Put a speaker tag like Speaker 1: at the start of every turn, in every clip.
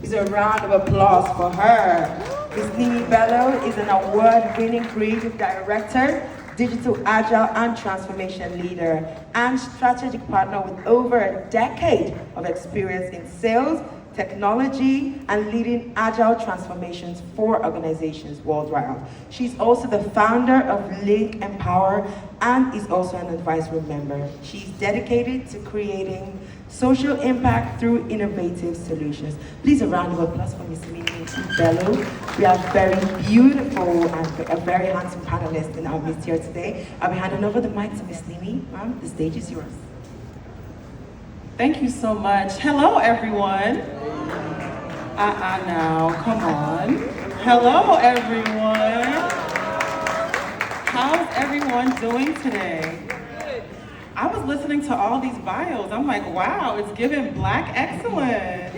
Speaker 1: Please a round of applause for her. Ms. Nimi Bello is an award-winning creative director, digital agile and transformation leader, and strategic partner with over a decade of experience in sales, technology, and leading agile transformations for organizations worldwide. She's also the founder of Link Empower and is also an advisory member. She's dedicated to creating social impact through innovative solutions. Please a round of applause for Ms. Nimi Bello. We have very beautiful and a very handsome panelist in our midst here today. I'll be handing over the mic to Ms. Nimi. Ma'am, the stage is yours.
Speaker 2: Thank you so much. Hello, everyone. Now, come on. Hello, everyone. How's everyone doing today? I was listening to all these bios. I'm like, wow, it's giving Black excellence.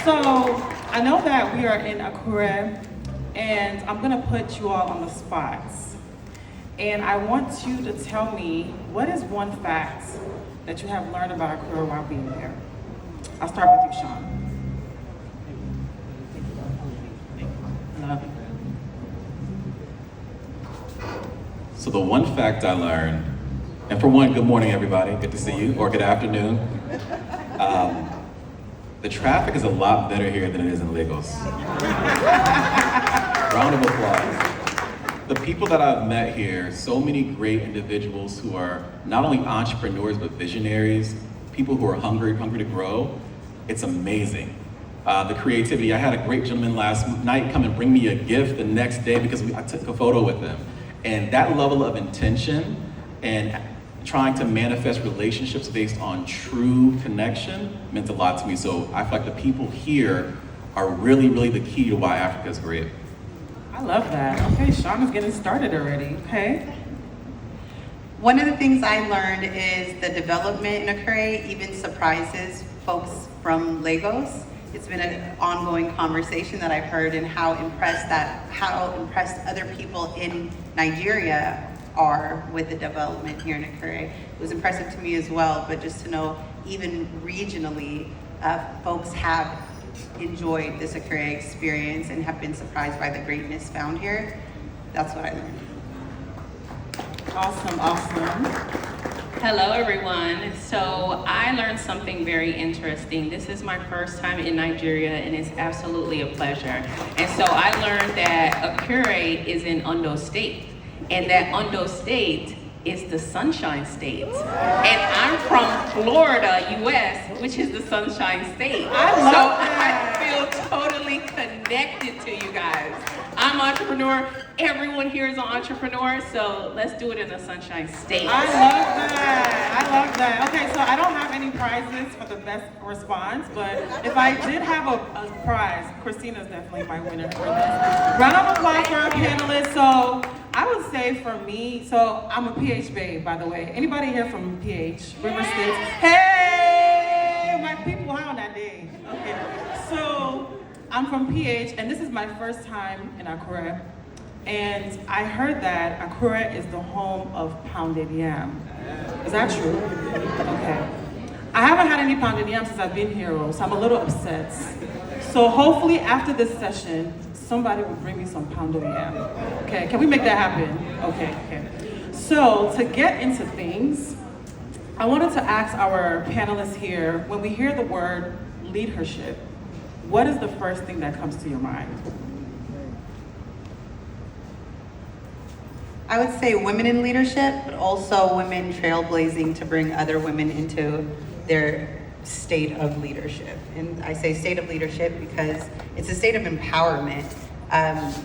Speaker 2: So I know that we are in Akure, and I'm gonna put you all on the spot. And I want you to tell me, what is one fact that you have learned about Akure while being there? I'll start with you, Sean.
Speaker 3: So the one fact I learned, and for one, good morning everybody, good to see you, or good afternoon. The traffic is a lot better here than it is in Lagos. Round of applause. The people that I've met here, so many great individuals who are not only entrepreneurs, but visionaries, people who are hungry to grow. It's amazing. The creativity. I had a great gentleman last night come and bring me a gift the next day because I took a photo with him. And that level of intention and trying to manifest relationships based on true connection meant a lot to me. So I feel like the people here are really, really the key to why Africa is great.
Speaker 2: I love that. Okay, Sean is getting started already, okay?
Speaker 4: One of the things I learned is the development in Akure even surprises folks from Lagos. It's been an ongoing conversation that I've heard, and how impressed other people in Nigeria are with the development here in Akure. It was impressive to me as well, but just to know even regionally, folks have enjoyed this Akure experience and have been surprised by the greatness found here. That's what I learned.
Speaker 2: Awesome, awesome.
Speaker 5: Hello, everyone. So I learned something very interesting. This is my first time in Nigeria, and it's absolutely a pleasure. And so I learned that Akure is in Ondo State, and that Ondo State is the Sunshine State. And I'm from Florida, US, which is the Sunshine State. I feel totally connected to you guys. I'm an entrepreneur. Everyone here is an entrepreneur, so let's do it in the Sunshine State.
Speaker 2: I love that. I love that. Okay, so I don't have any prizes for the best response, but if I did have a prize, Christina's definitely my winner for this. Round of applause for our panelists. So I would say for me, so I'm a PH babe, by the way. Anybody here from PH, River States? Hey, my people, how on that day? Okay, so I'm from PH, and this is my first time in Akure. And I heard that Akure is the home of pounded yam. Is that true? Okay. I haven't had any pounded yam since I've been here, so I'm a little upset. So hopefully after this session, somebody will bring me some pounded yam. Okay, can we make that happen? Okay. So to get into things, I wanted to ask our panelists here, when we hear the word leadership, what is the first thing that comes to your mind?
Speaker 4: I would say women in leadership, but also women trailblazing to bring other women into their state of leadership. And I say state of leadership because it's a state of empowerment.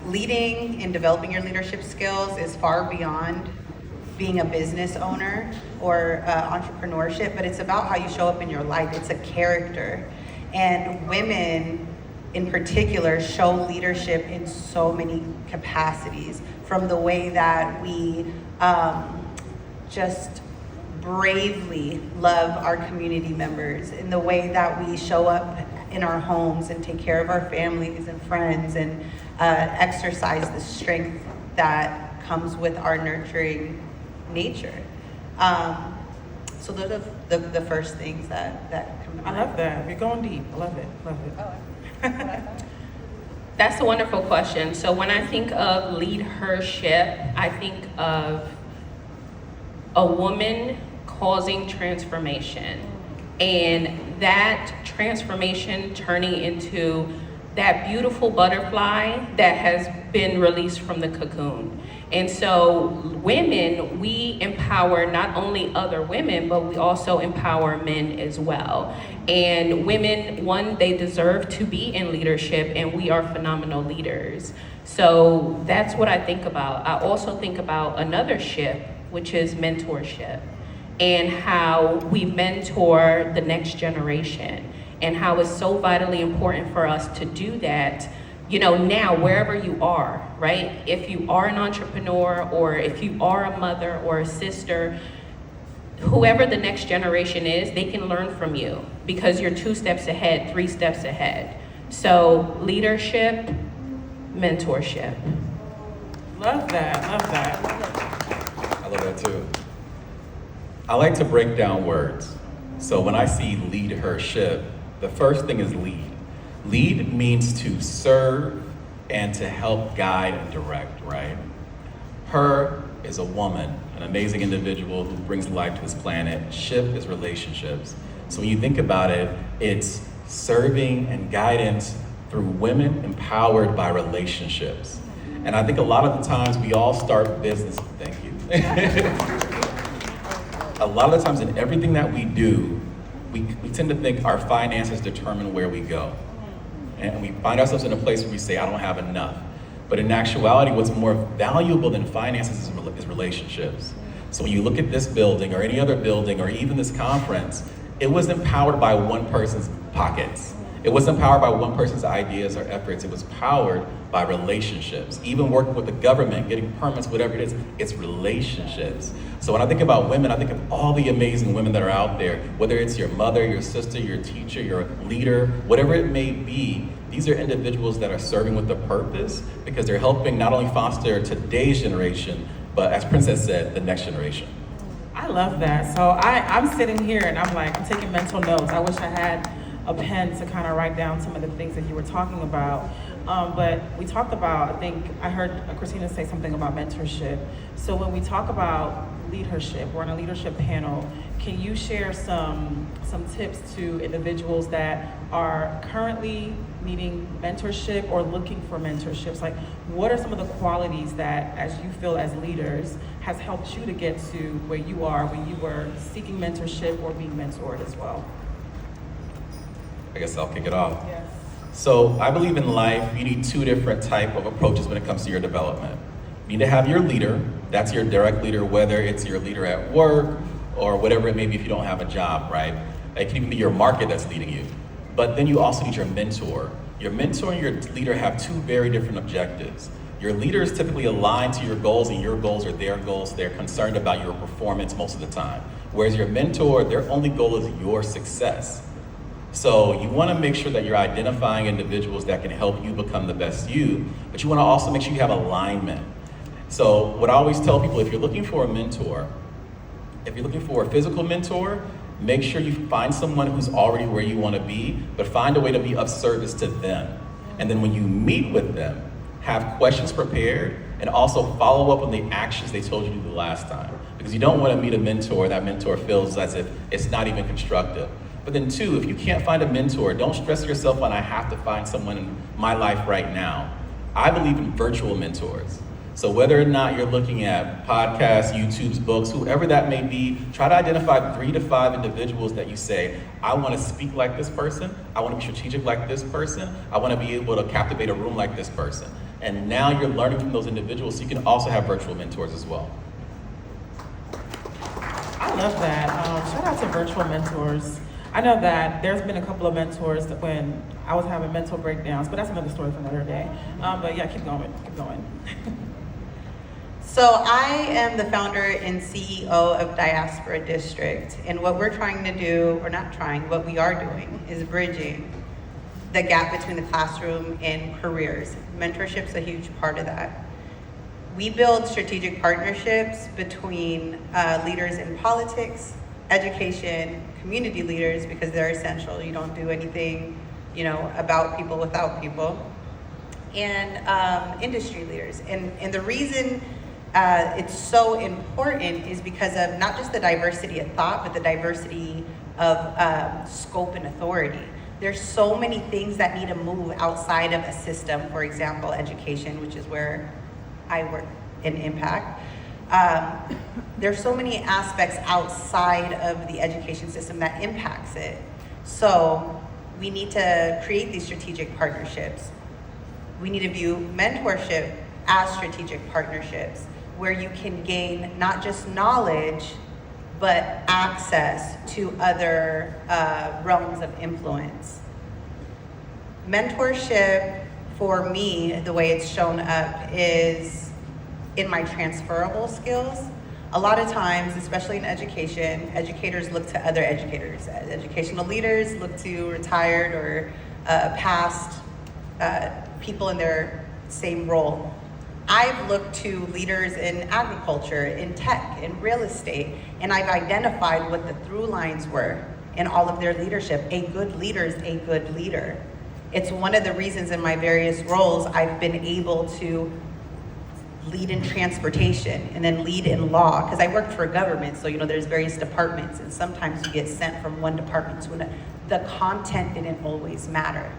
Speaker 4: Leading and developing your leadership skills is far beyond being a business owner or entrepreneurship, but it's about how you show up in your life. It's a character. And women in particular show leadership in so many capacities, from the way that we just bravely love our community members, in the way that we show up in our homes and take care of our families and friends, and exercise the strength that comes with our nurturing nature. So those are the first things that
Speaker 2: I love that. You're going deep. I love it. Love it.
Speaker 5: That's a wonderful question. So when I think of LeadHERship, I think of a woman causing transformation, and that transformation turning into that beautiful butterfly that has been released from the cocoon. And so women, we empower not only other women, but we also empower men as well. And women, one, they deserve to be in leadership, and we are phenomenal leaders. So that's what I think about. I also think about another ship, which is mentorship, and how we mentor the next generation, and how it's so vitally important for us to do that, you know, now, wherever you are, right? If you are an entrepreneur, or if you are a mother or a sister, whoever the next generation is, they can learn from you because you're 2 steps ahead, 3 steps ahead. So leadership, mentorship.
Speaker 2: Love that. Love that.
Speaker 3: I love that too. I like to break down words. So when I see LeadHERship, the first thing is lead. Lead means to serve and to help guide and direct, right? Her is a woman, an amazing individual who brings life to this planet. Ship is relationships. So when you think about it, it's serving and guidance through women empowered by relationships. And I think a lot of the times we all start business, thank you. A lot of the times in everything that we do, we tend to think our finances determine where we go. And we find ourselves in a place where we say, I don't have enough. But in actuality, what's more valuable than finances is relationships. So when you look at this building or any other building or even this conference, it was empowered by one person's pockets. It wasn't powered by one person's ideas or efforts. It was powered by relationships. Even working with the government, getting permits, whatever it is, it's relationships. So when I think about women, I think of all the amazing women that are out there, whether it's your mother, your sister, your teacher, your leader, whatever it may be. These are individuals that are serving with a purpose because they're helping not only foster today's generation, but as Princess said, the next generation.
Speaker 2: I love that. So I'm sitting here and I'm taking mental notes. I wish I had a pen to kind of write down some of the things that you were talking about. But we talked about, I think I heard Christina say something about mentorship. So when we talk about LeadHERship, we're on a leadership panel, can you share some tips to individuals that are currently needing mentorship or looking for mentorships? Like, what are some of the qualities that, as you feel as leaders, has helped you to get to where you are when you were seeking mentorship or being mentored as well?
Speaker 3: I guess I'll kick it off.
Speaker 2: Yes.
Speaker 3: So I believe in life, you need 2 different type of approaches when it comes to your development. You need to have your leader, that's your direct leader, whether it's your leader at work or whatever it may be if you don't have a job, right? It can even be your market that's leading you. But then you also need your mentor. Your mentor and your leader have 2 very different objectives. Your leader is typically aligned to your goals and your goals are their goals. They're concerned about your performance most of the time. Whereas your mentor, their only goal is your success. So you want to make sure that you're identifying individuals that can help you become the best you, but you want to also make sure you have alignment. So what I always tell people, if you're looking for a mentor, if you're looking for a physical mentor, make sure you find someone who's already where you want to be, but find a way to be of service to them. And then when you meet with them, have questions prepared and also follow up on the actions they told you to do the last time. Because you don't want to meet a mentor, that mentor feels as if it's not even constructive. But then 2, if you can't find a mentor, don't stress yourself on I have to find someone in my life right now. I believe in virtual mentors. So whether or not you're looking at podcasts, YouTube's, books, whoever that may be, try to identify 3 to 5 individuals that you say, I want to speak like this person, I want to be strategic like this person, I want to be able to captivate a room like this person. And now you're learning from those individuals, so you can also have virtual mentors as well.
Speaker 2: I love that. Shout out to virtual mentors. I know that there's been a couple of mentors that when I was having mental breakdowns, but that's another story for another day. But yeah, keep going.
Speaker 4: So I am the founder and CEO of Diaspora District, and what we're trying to do, or not trying, what we are doing is bridging the gap between the classroom and careers. Mentorship's a huge part of that. We build strategic partnerships between leaders in politics, education, community leaders, because they're essential. You don't do anything, about people without people. And industry leaders. And the reason it's so important is because of not just the diversity of thought, but the diversity of scope and authority. There's so many things that need to move outside of a system, for example, education, which is where I work in impact. There's so many aspects outside of the education system that impacts it. So we need to create these strategic partnerships. We need to view mentorship as strategic partnerships where you can gain not just knowledge, but access to other realms of influence. Mentorship, for me, the way it's shown up is in my transferable skills. A lot of times, especially in education, educators look to other educators. Educational leaders look to retired or past people in their same role. I've looked to leaders in agriculture, in tech, in real estate, and I've identified what the through lines were in all of their leadership. A good leader is a good leader. It's one of the reasons in my various roles I've been able to lead in transportation and then lead in law, because I worked for government, so there's various departments, and sometimes you get sent from one department to another. The content didn't always matter,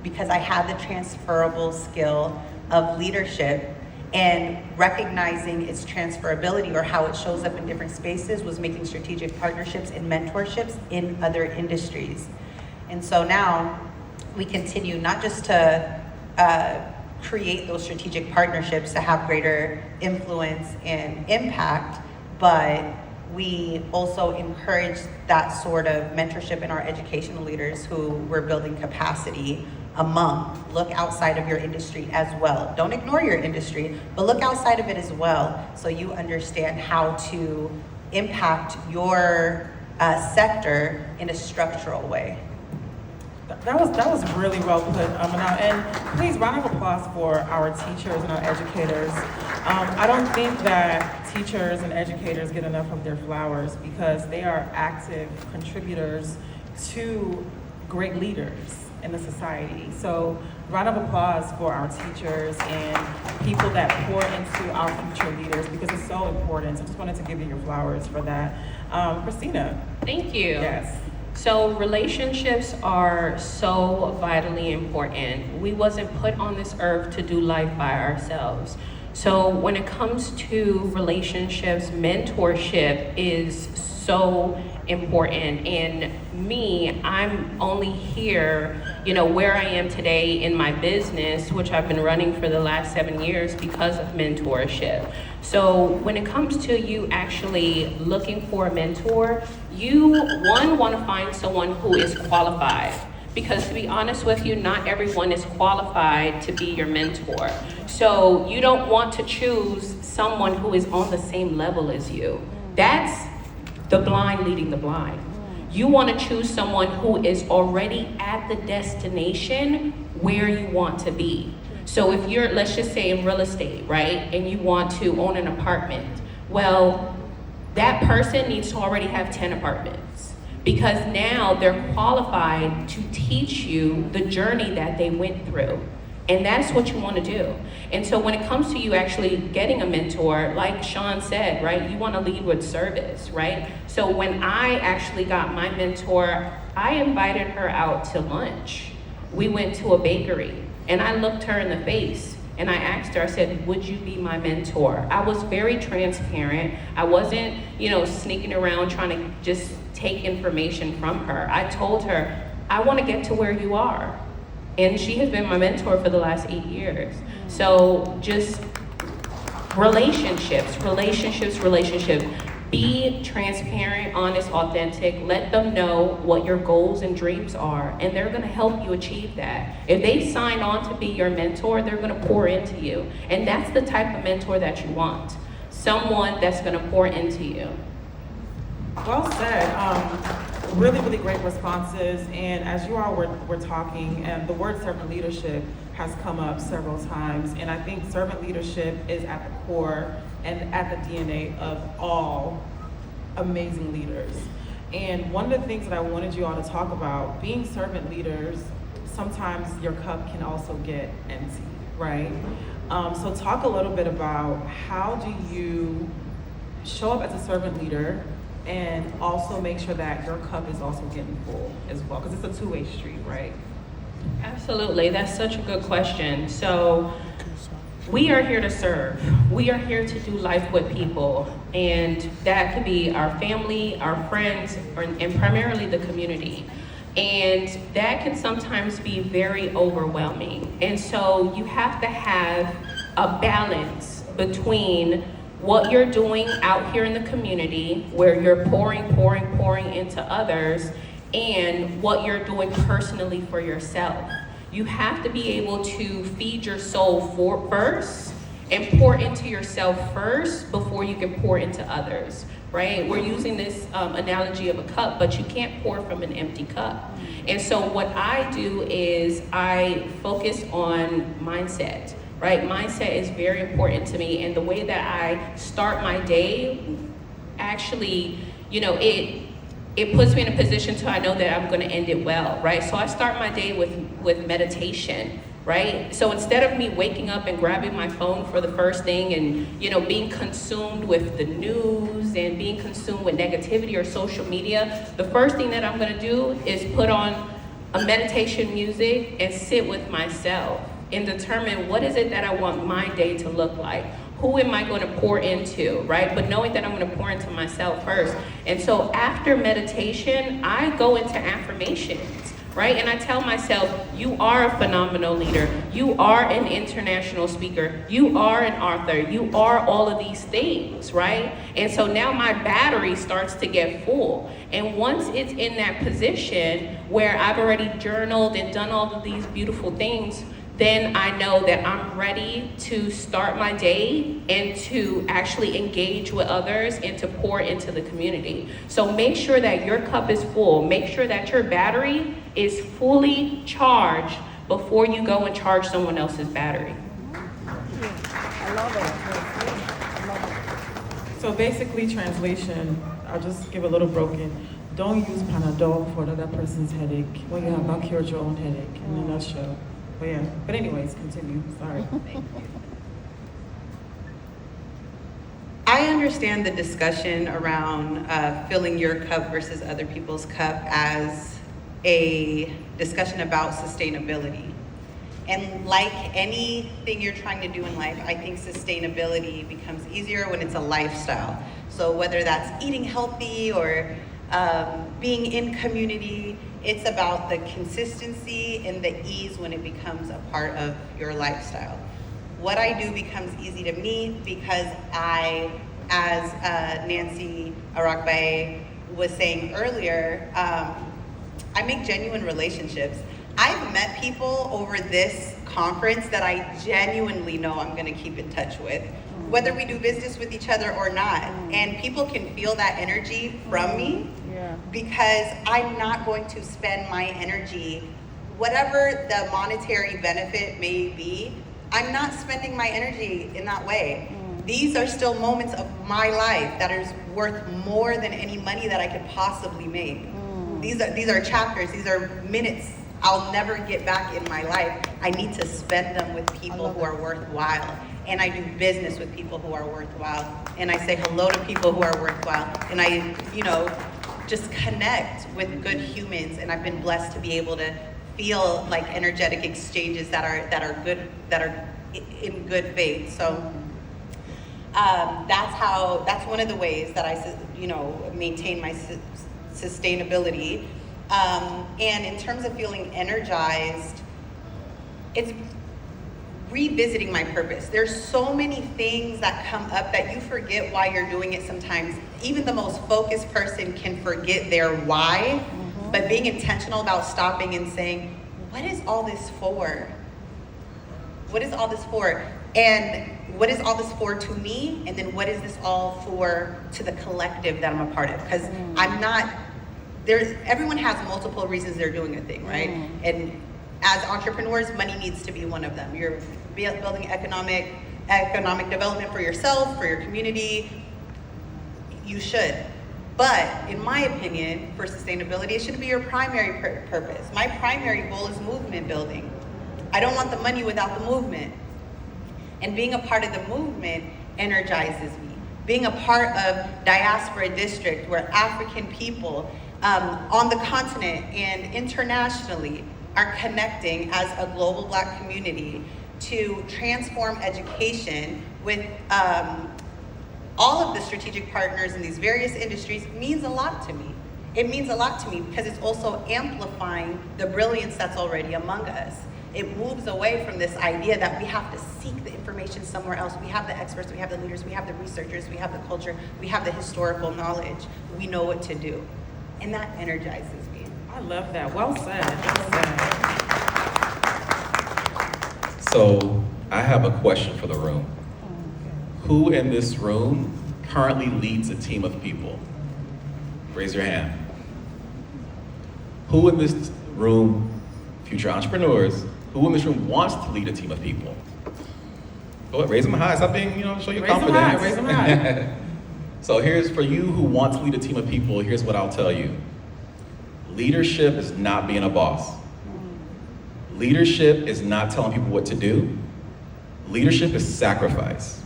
Speaker 4: because I had the transferable skill of leadership, and recognizing its transferability or how it shows up in different spaces was making strategic partnerships and mentorships in other industries. And so now we continue not just to create those strategic partnerships to have greater influence and impact, but we also encourage that sort of mentorship in our educational leaders who we're building capacity among. Look outside of your industry as well. Don't ignore your industry, but look outside of it as well so you understand how to impact your sector in a structural way.
Speaker 2: That was really well put, Manal. And please, round of applause for our teachers and our educators. I don't think that teachers and educators get enough of their flowers because they are active contributors to great leaders in the society. So round of applause for our teachers and people that pour into our future leaders, because it's so important. So I just wanted to give you your flowers for that. Christina.
Speaker 5: Thank you.
Speaker 2: Yes.
Speaker 5: So relationships are so vitally important. We wasn't put on this earth to do life by ourselves. So when it comes to relationships, mentorship is so important. And me, I'm only here, where I am today in my business, which I've been running for the last 7 years because of mentorship. So when it comes to you actually looking for a mentor, you, want to find someone who is qualified. Because to be honest with you, not everyone is qualified to be your mentor. So you don't want to choose someone who is on the same level as you. That's the blind leading the blind. You want to choose someone who is already at the destination where you want to be. So if you're, let's just say in real estate, right, and you want to own an apartment, well, that person needs to already have 10 apartments, because now they're qualified to teach you the journey that they went through. And that's what you want to do. And so when it comes to you actually getting a mentor, like Sean said, right, you want to lead with service, right? So when I actually got my mentor, I invited her out to lunch. We went to a bakery, and I looked her in the face, and I asked her, I said, would you be my mentor? I was very transparent. I wasn't, sneaking around trying to just take information from her. I told her, I want to get to where you are. And she has been my mentor for the last 8 years. So just relationships. Be transparent, honest, authentic. Let them know what your goals and dreams are, and they're gonna help you achieve that. If they sign on to be your mentor, they're gonna pour into you. And that's the type of mentor that you want. Someone that's gonna pour into you.
Speaker 2: Well said. Really, really great responses. And as you all were talking, the word servant leadership has come up several times. And I think servant leadership is at the core and at the DNA of all amazing leaders. And one of the things that I wanted you all to talk about, being servant leaders, sometimes your cup can also get empty, right? So talk a little bit about how do you show up as a servant leader and also make sure that your cup is also getting full as well, because it's a two-way street, right?
Speaker 5: Absolutely, that's such a good question. So we are here to serve. We are here to do life with people, and that could be our family, our friends, and primarily the community. And that can sometimes be very overwhelming. And so you have to have a balance between what you're doing out here in the community, where you're pouring into others, and what you're doing personally for yourself. You have to be able to feed your soul first and pour into yourself first before you can pour into others, right? We're using this analogy of a cup, but you can't pour from an empty cup. And so what I do is I focus on mindset, right? Mindset is very important to me, and the way that I start my day, actually, it puts me in a position to I know that I'm going to end it well, right? So I start my day with meditation, right? So instead of me waking up and grabbing my phone for the first thing and, being consumed with the news and being consumed with negativity or social media, the first thing that I'm going to do is put on a meditation music and sit with myself and determine what is it that I want my day to look like. Who am I going to pour into, right? But knowing that I'm going to pour into myself first. And so after meditation, I go into affirmations, right? And I tell myself, you are a phenomenal leader. You are an international speaker. You are an author. You are all of these things, right? And so now my battery starts to get full. And once it's in that position where I've already journaled and done all of these beautiful things, then I know that I'm ready to start my day and to actually engage with others and to pour into the community. So make sure that your cup is full. Make sure that your battery is fully charged before you go and charge someone else's battery.
Speaker 1: I love it.
Speaker 2: So basically, translation, I'll just give a little broken. Don't use Panadol for another person's headache when you have not cured your own headache, in a nutshell. But anyways, continue, sorry.
Speaker 4: I understand the discussion around filling your cup versus other people's cup as a discussion about sustainability. And like anything you're trying to do in life, I think sustainability becomes easier when it's a lifestyle. So whether that's eating healthy or being in community, it's about the consistency and the ease when it becomes a part of your lifestyle. What I do becomes easy to me because I, as Nancy Arakbae was saying earlier, I make genuine relationships. I've met people over this conference that I genuinely know I'm gonna keep in touch with, whether we do business with each other or not. And people can feel that energy from me because I'm not going to spend my energy, whatever the monetary benefit may be, I'm not spending my energy in that way. These are still moments of my life that is worth more than any money that I could possibly make. These are chapters, these are minutes I'll never get back in my life. I need to spend them with people who are worthwhile. And I do business with people who are worthwhile. And I say hello to people who are worthwhile. And I, just connect with good humans. And I've been blessed to be able to feel like energetic exchanges that are good, that are in good faith. So that's one of the ways that I, maintain my sustainability. And in terms of feeling energized, it's revisiting my purpose. There's so many things that come up that you forget why you're doing it sometimes. Even the most focused person can forget their why, but being intentional about stopping and saying, what is all this for? What is all this for? And what is all this for to me? And then what is this all for to the collective that I'm a part of? Because everyone has multiple reasons they're doing a thing, right? And as entrepreneurs, money needs to be one of them. You're building economic development for yourself, for your community. You should. But in my opinion, for sustainability, it should be your primary purpose. My primary goal is movement building. I don't want the money without the movement. And being a part of the movement energizes me. Being a part of Diaspora District, where African people on the continent and internationally are connecting as a global Black community to transform education with all of the strategic partners in these various industries means a lot to me. It means a lot to me because it's also amplifying the brilliance that's already among us. It moves away from this idea that we have to seek the information somewhere else. We have the experts, we have the leaders, we have the researchers, we have the culture, we have the historical knowledge. We know what to do. And that energizes me.
Speaker 2: I love that. Well said. Well said.
Speaker 3: So I have a question for the room. Who in this room currently leads a team of people? Raise your hand. Who in this room, future entrepreneurs, who in this room wants to lead a team of people? Go ahead, raise them high. Stop being, show your confidence.
Speaker 2: Raise them high.
Speaker 3: So here's for you who want to lead a team of people, here's what I'll tell you. Leadership is not being a boss. Leadership is not telling people what to do. Leadership is sacrifice.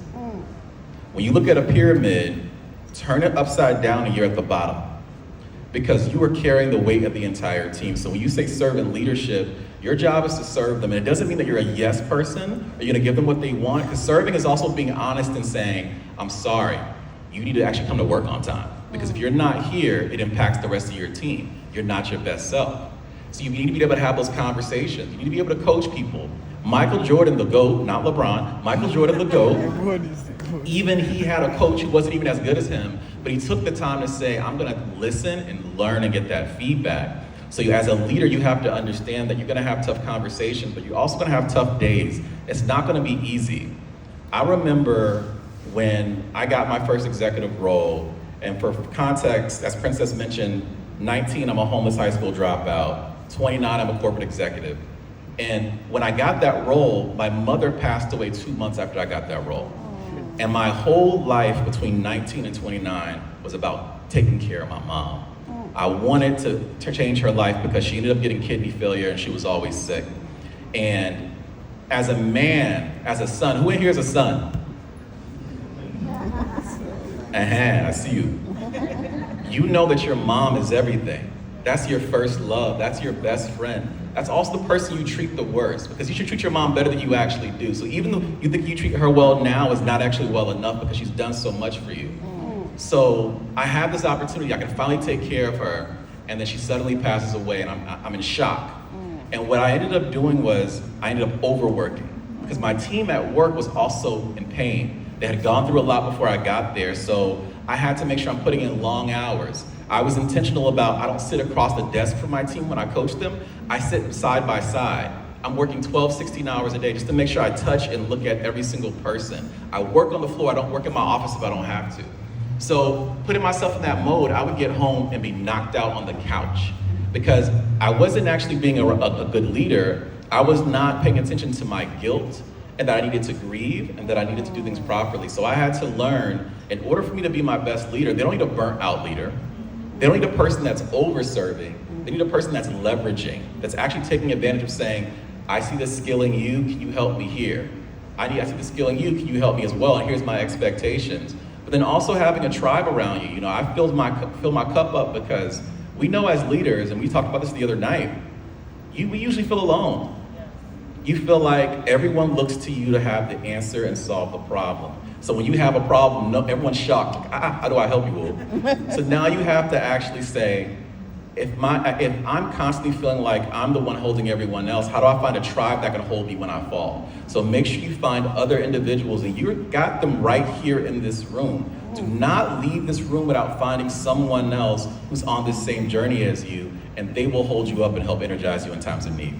Speaker 3: When you look at a pyramid, turn it upside down and you're at the bottom, because you are carrying the weight of the entire team. So when you say servant leadership, your job is to serve them. And it doesn't mean that you're a yes person, or you're gonna give them what they want, because serving is also being honest and saying, I'm sorry, you need to actually come to work on time. Because if you're not here, it impacts the rest of your team. You're not your best self. So you need to be able to have those conversations. You need to be able to coach people. Michael Jordan, the GOAT, not LeBron, Michael Jordan, the GOAT, even he had a coach who wasn't even as good as him, but he took the time to say, I'm gonna listen and learn and get that feedback. So as a leader, you have to understand that you're gonna have tough conversations, but you're also gonna have tough days. It's not gonna be easy. I remember when I got my first executive role, and for context, as Princess mentioned, 19, I'm a homeless high school dropout, 29, I'm a corporate executive. And when I got that role, my mother passed away 2 months after I got that role. And my whole life between 19 and 29 was about taking care of my mom. I wanted to change her life because she ended up getting kidney failure and she was always sick. And as a man, as a son, who in here is a son? I see you. You know that your mom is everything. That's your first love, that's your best friend. That's also the person you treat the worst, because you should treat your mom better than you actually do. So even though you think you treat her well now, is not actually well enough because she's done so much for you. So I have this opportunity, I can finally take care of her, and then she suddenly passes away and I'm in shock. And what I ended up doing was, I ended up overworking, because my team at work was also in pain. They had gone through a lot before I got there, so I had to make sure I'm putting in long hours. I was intentional about, I don't sit across the desk from my team when I coach them, I sit side by side. I'm working 12, 16 hours a day just to make sure I touch and look at every single person. I work on the floor, I don't work in my office if I don't have to. So putting myself in that mode, I would get home and be knocked out on the couch, because I wasn't actually being a good leader. I was not paying attention to my guilt, and that I needed to grieve, and that I needed to do things properly. So I had to learn, in order for me to be my best leader, they don't need a burnt out leader. They don't need a person that's over-serving. They need a person that's leveraging, that's actually taking advantage of saying, I see the skill in you, can you help me here? I see the skill in you, can you help me as well? And here's my expectations. But then also having a tribe around you. I fill my cup up, because we know as leaders, and we talked about this the other night, we usually feel alone. You feel like everyone looks to you to have the answer and solve the problem. So when you have a problem, everyone's shocked. How do I help you? So now you have to actually say, if I'm constantly feeling like I'm the one holding everyone else, how do I find a tribe that can hold me when I fall? So make sure you find other individuals, and you got them right here in this room. Do not leave this room without finding someone else who's on this same journey as you, and they will hold you up and help energize you in times of need.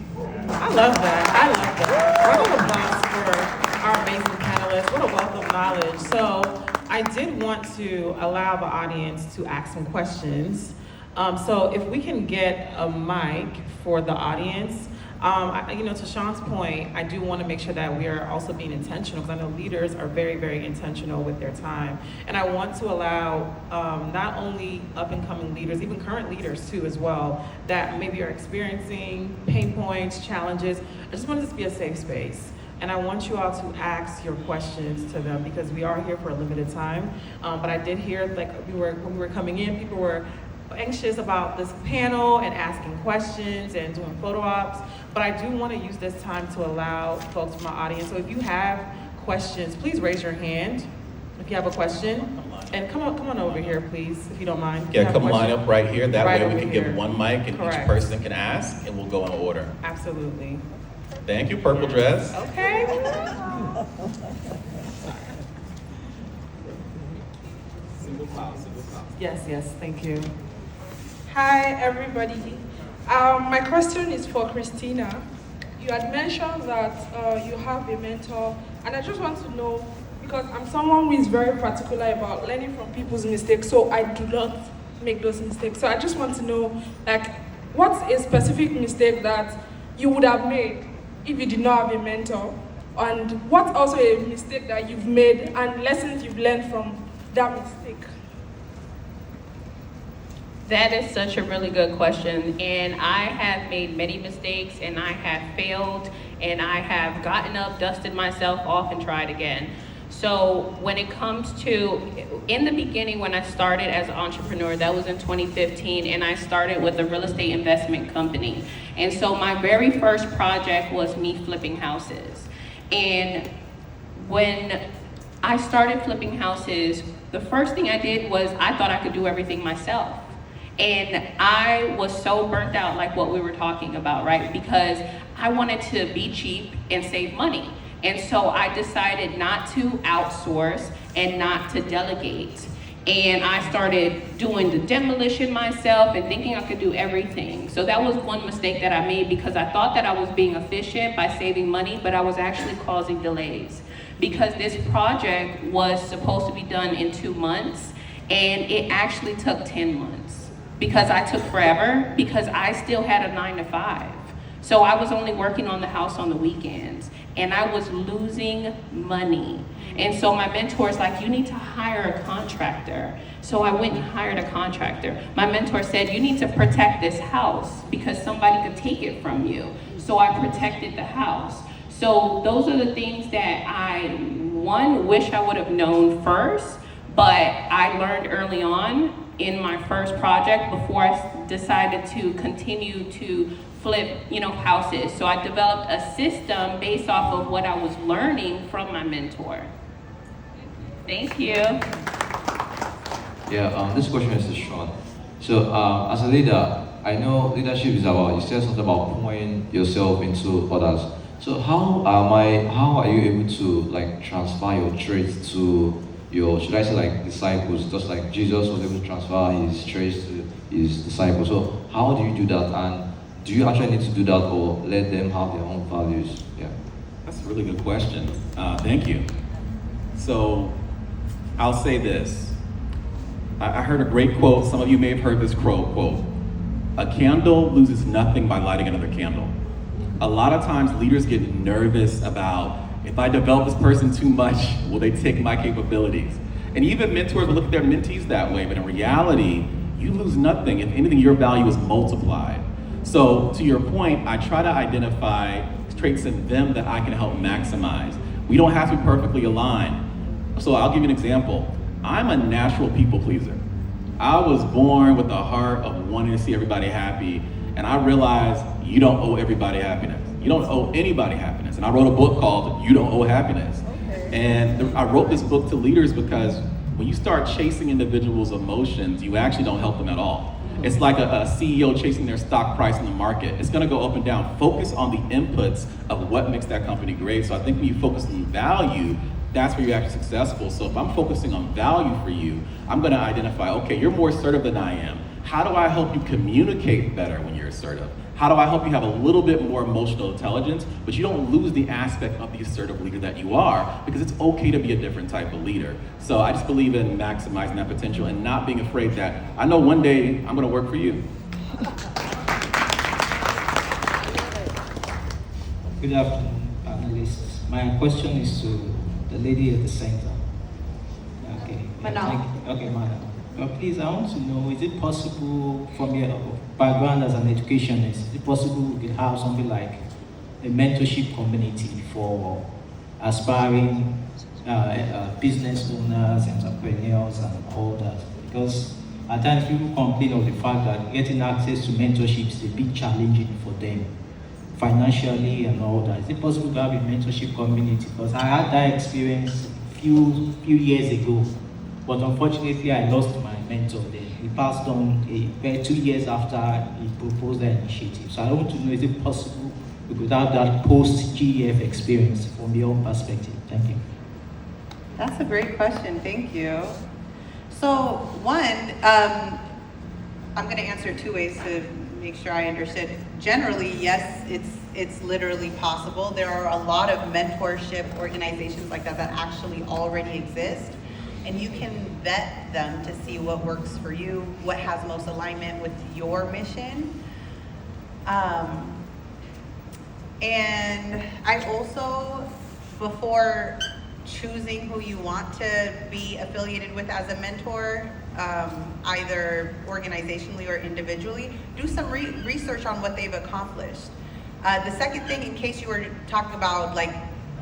Speaker 2: I love that. Round of applause for our amazing panelists. What a wealth of knowledge. So I did want to allow the audience to ask some questions. So if we can get a mic for the audience, To Sean's point, I do want to make sure that we are also being intentional, because I know leaders are very, very intentional with their time. And I want to allow not only up-and-coming leaders, even current leaders too as well, that maybe are experiencing pain points, challenges. I just want this to be a safe space. And I want you all to ask your questions to them, because we are here for a limited time. But I did hear, like, when we were coming in, people were anxious about this panel and asking questions and doing photo ops, but I do want to use this time to allow folks from my audience. So if you have questions, please raise your hand if you have a question. And come on over here, please, if you don't mind.
Speaker 3: Yeah, come line up right here. That
Speaker 2: Right
Speaker 3: way we
Speaker 2: over
Speaker 3: can
Speaker 2: here.
Speaker 3: give one mic and
Speaker 2: Correct.
Speaker 3: each person can ask, and we'll go in order.
Speaker 2: Absolutely.
Speaker 3: Thank you, purple dress.
Speaker 2: Okay. Yes, thank you.
Speaker 6: Hi, everybody. My question is for Christina. You had mentioned that you have a mentor, and I just want to know, because I'm someone who is very particular about learning from people's mistakes, so I do not make those mistakes. So I just want to know, like, what's a specific mistake that you would have made if you did not have a mentor? And what's also a mistake that you've made and lessons you've learned from that mistake?
Speaker 5: That is such a really good question, and I have made many mistakes, and I have failed, and I have gotten up, dusted myself off, and tried again. So when it comes to, in the beginning when I started as an entrepreneur, that was in 2015, and I started with a real estate investment company. And so my very first project was me flipping houses. And when I started flipping houses, the first thing I did was I thought I could do everything myself. And I was so burnt out, like what we were talking about, right? Because I wanted to be cheap and save money. And so I decided not to outsource and not to delegate. And I started doing the demolition myself and thinking I could do everything. So that was one mistake that I made, because I thought that I was being efficient by saving money, but I was actually causing delays. Because this project was supposed to be done in 2 months, and it actually took 10 months. Because I took forever, because I still had a 9 to 5. So I was only working on the house on the weekends, and I was losing money. And so my mentor's like, you need to hire a contractor. So I went and hired a contractor. My mentor said, you need to protect this house because somebody could take it from you. So I protected the house. So those are the things that I, one, wish I would have known first, but I learned early on in my first project before I decided to continue to flip, houses. So I developed a system based off of what I was learning from my mentor. Thank you.
Speaker 7: Yeah, this question is to Sean. So as a leader, I know leadership is about, you said something about pouring yourself into others. So how are you able to transfer your traits to your, should I say disciples, just like Jesus was able to transfer his traits to his disciples? So how do you do that? And do you actually need to do that, or let them have their own values? Yeah.
Speaker 3: That's a really good question. Thank you. So I'll say this. I heard a great quote. Some of you may have heard this quote. A candle loses nothing by lighting another candle. A lot of times leaders get nervous about, if I develop this person too much, will they take my capabilities? And even mentors will look at their mentees that way, but in reality, you lose nothing. If anything, your value is multiplied. So to your point, I try to identify traits in them that I can help maximize. We don't have to be perfectly aligned. So I'll give you an example. I'm a natural people pleaser. I was born with a heart of wanting to see everybody happy, and I realized you don't owe everybody happiness. You don't owe anybody happiness. And I wrote a book called You Don't Owe Happiness. And I wrote this book to leaders because when you start chasing individuals' emotions, you actually don't help them at all. It's like a CEO chasing their stock price in the market. It's gonna go up and down. Focus on the inputs of what makes that company great. So I think when you focus on value, that's where you're actually successful. So if I'm focusing on value for you, I'm gonna identify, okay, you're more assertive than I am. How do I help you communicate better when you're assertive? How do I help you have a little bit more emotional intelligence, but you don't lose the aspect of the assertive leader that you are, because it's okay to be a different type of leader. So I just believe in maximizing that potential and not being afraid that I know one day I'm gonna work for you.
Speaker 8: Good afternoon, panelists. My question is to the lady at the center. Okay.
Speaker 4: Manal.
Speaker 8: Okay, Manal. Please, I want to know, is it possible, from your background as an educationist, is it possible we could have something like a mentorship community for aspiring business owners, entrepreneurs, and all that? Because at times people complain of the fact that getting access to mentorship is a bit challenging for them, financially and all that. Is it possible to have a mentorship community? Because I had that experience few years ago, but unfortunately I lost my mentor then. He passed on 2 years after he proposed that initiative. So I want to know, is it possible we could have that post-GEF experience from your own perspective? Thank you.
Speaker 4: That's a great question, thank you. So one, I'm gonna answer 2 ways to make sure I understood. Generally, yes, it's literally possible. There are a lot of mentorship organizations like that that actually already exist, and you can vet them to see what works for you, what has most alignment with your mission. And I also, before choosing who you want to be affiliated with as a mentor, either organizationally or individually, do some research on what they've accomplished. The second thing, in case you were talking about like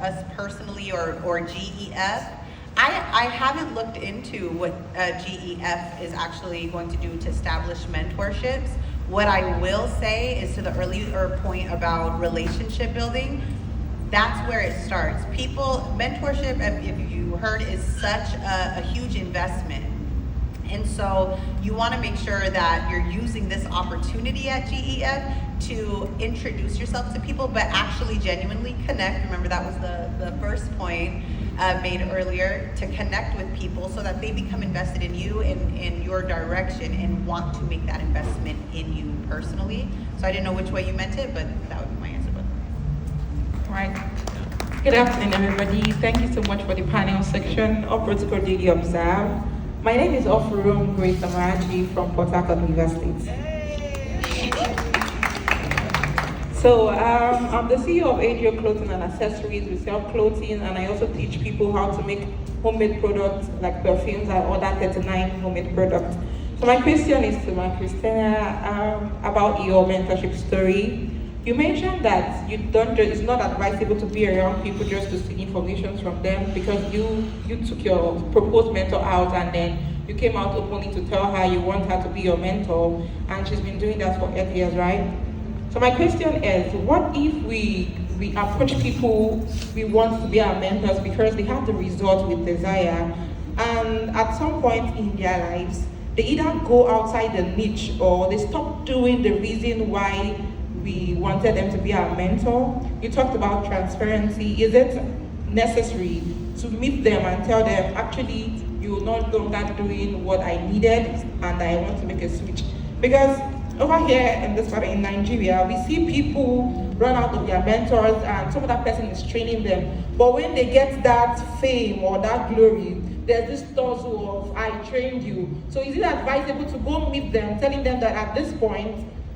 Speaker 4: us personally or GEF, I haven't looked into what GEF is actually going to do to establish mentorships. What I will say is, to the earlier point about relationship building, that's where it starts. Mentorship, if you heard, is such a huge investment. And so you want to make sure that you're using this opportunity at GEF to introduce yourself to people, but actually genuinely connect. Remember, that was the first point made earlier, to connect with people so that they become invested in you and in your direction and want to make that investment in you personally. So I didn't know which way you meant it, but that would be my answer.
Speaker 9: All right. Good afternoon, everybody. Thank you so much for the panel section of Protocol Daily Observe. My name is Ofurum Grace Amarachi from Port Harcourt University. So I'm the CEO of ADO Clothing and Accessories. We sell clothing, and I also teach people how to make homemade products like perfumes and other 39 homemade products. So my question is to Christina about your mentorship story. You mentioned that it's not advisable to be around people just to seek information from them, because you took your proposed mentor out and then you came out openly to tell her you want her to be your mentor, and she's been doing that for 8 years, right? So my question is, what if we approach people we want to be our mentors because they have the result we desire, and at some point in their lives, they either go outside the niche or they stop doing the reason why we wanted them to be our mentor? You talked about transparency. Is it necessary to meet them and tell them, actually, you're no longer doing what I needed and I want to make a switch? Because over here in this part in Nigeria, we see people run out of their mentors and some other person is training them. But when they get that fame or that glory, there's this tussle of, I trained you. So is it advisable to go meet them, telling them that at this point,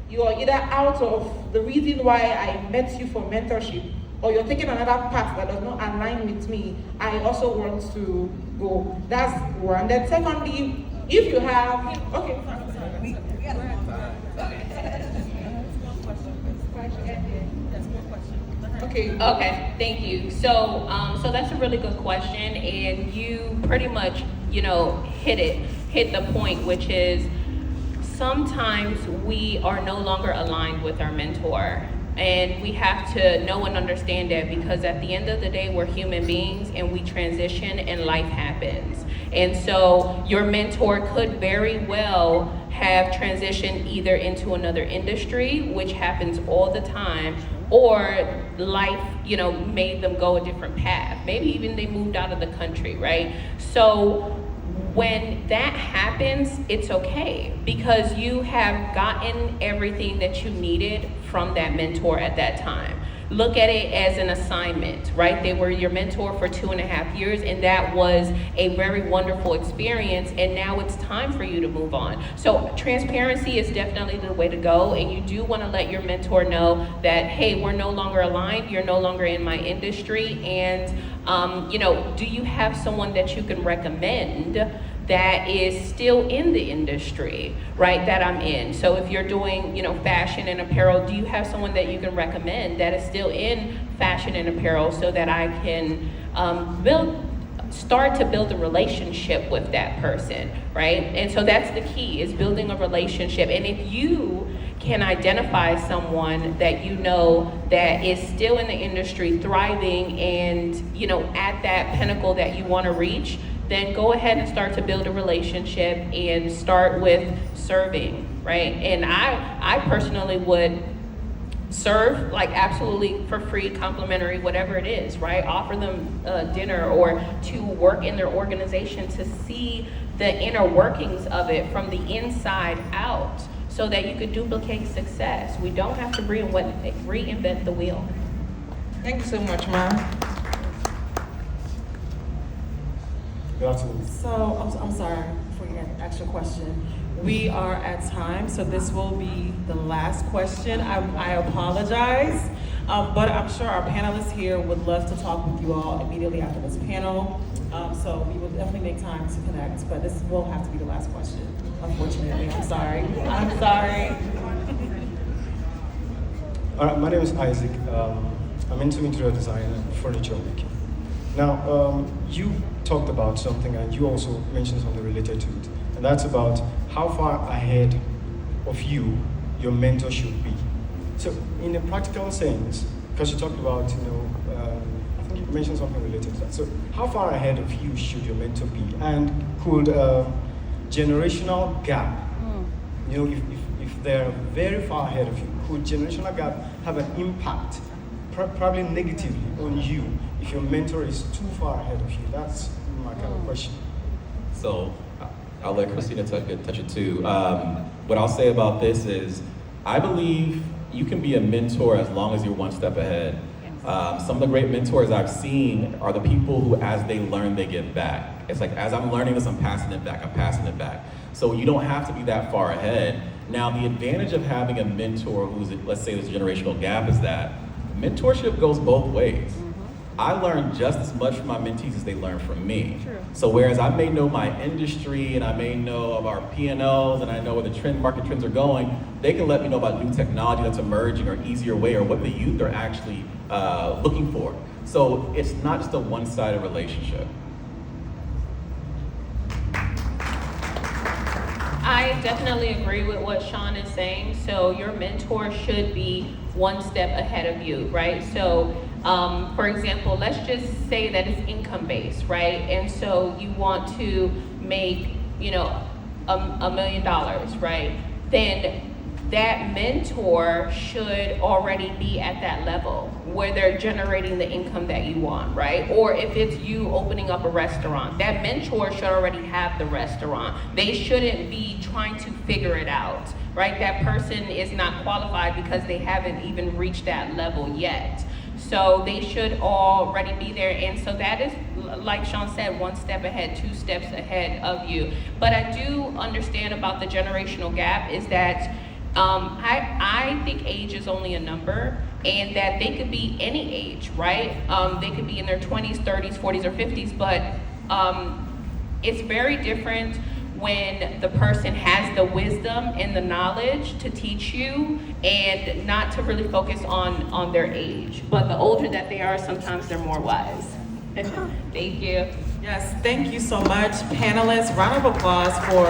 Speaker 9: you are either out of the reason why I met you for mentorship, or you're taking another path that does not align with me. I also want to go. That's one. Then secondly, if you have, okay.
Speaker 5: Okay, thank you. So that's a really good question, and you pretty much, hit the point, which is sometimes we are no longer aligned with our mentor. And we have to know and understand that, because at the end of the day, we're human beings and we transition and life happens. And so your mentor could very well have transitioned either into another industry, which happens all the time, or life, made them go a different path. Maybe even they moved out of the country, right? So when that happens, it's okay, because you have gotten everything that you needed from that mentor at that time. Look at it as an assignment, right? They were your mentor for 2.5 years, and that was a very wonderful experience, and now it's time for you to move on. So transparency is definitely the way to go, and you do want to let your mentor know that, hey, we're no longer aligned, you're no longer in my industry, and do you have someone that you can recommend that is still in the industry, right, that I'm in? So if you're doing, fashion and apparel, do you have someone that you can recommend that is still in fashion and apparel so that I can start to build a relationship with that person, right? And so that's the key, is building a relationship. And if you can identify someone that you know that is still in the industry, thriving, and at that pinnacle that you want to reach, then go ahead and start to build a relationship and start with serving, right? And I personally would serve absolutely for free, complimentary, whatever it is, right? Offer them dinner, or to work in their organization to see the inner workings of it from the inside out, so that you could duplicate success. We don't have to reinvent the wheel.
Speaker 2: Thank you so much, ma'am.
Speaker 10: Good afternoon.
Speaker 2: So, I'm sorry for your extra question. We are at time, so this will be the last question. I apologize, but I'm sure our panelists here would love to talk with you all immediately after this panel. So we will definitely make time to connect, but this will have to be the last question, unfortunately. I'm sorry.
Speaker 10: All right, my name is Isaac. I'm into interior design and furniture making. Now, you talked about something, and you also mentioned something related to it, and that's about how far ahead of you your mentor should be. So, in a practical sense, because you talked about, I think you mentioned something related to that. So, how far ahead of you should your mentor be, and could generational gap, if they're very far ahead of you, could generational gap have an impact, probably negatively, on you if your mentor is too far ahead of you? That's my kind of question.
Speaker 3: So I'll let Christina touch it too. What I'll say about this is, I believe you can be a mentor as long as you're one step ahead. Some of the great mentors I've seen are the people who, as they learn, they give back. It's like, as I'm learning this, I'm passing it back. So you don't have to be that far ahead. Now, the advantage of having a mentor who's, let's say there's a generational gap, is that mentorship goes both ways. I learn just as much from my mentees as they learn from me. True. So whereas I may know my industry, and I may know of our P&Ls, and I know where the market trends are going, they can let me know about new technology that's emerging, or easier way, or what the youth are actually looking for. So it's not just a one-sided relationship.
Speaker 5: I definitely agree with what Sean is saying. So your mentor should be one step ahead of you, right? So, for example, let's just say that it's income-based, right? And so you want to make, $1 million, right? Then that mentor should already be at that level where they're generating the income that you want, right? Or if it's you opening up a restaurant, that mentor should already have the restaurant. They shouldn't be trying to figure it out, right? That person is not qualified because they haven't even reached that level yet. So they should already be there. And so that is, like Sean said, one step ahead, 2 steps ahead of you. But I do understand about the generational gap is that I think age is only a number, and that they could be any age, right? They could be in their 20s, 30s, 40s, or 50s, but it's very different when the person has the wisdom and the knowledge to teach you, and not to really focus on their age. But the older that they are, sometimes they're more wise. Thank you.
Speaker 2: Yes, thank you so much, panelists. Round of applause for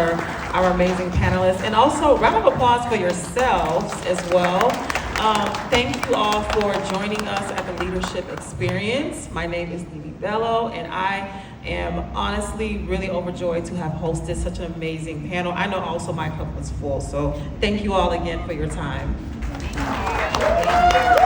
Speaker 2: our amazing panelists, and also round of applause for yourselves as well. Thank you all for joining us at the LeadHERship Experience. My name is Nimi Bello, and I am honestly really overjoyed to have hosted such an amazing panel. I know also my cup was full, so thank you all again for your time.
Speaker 5: Thank you.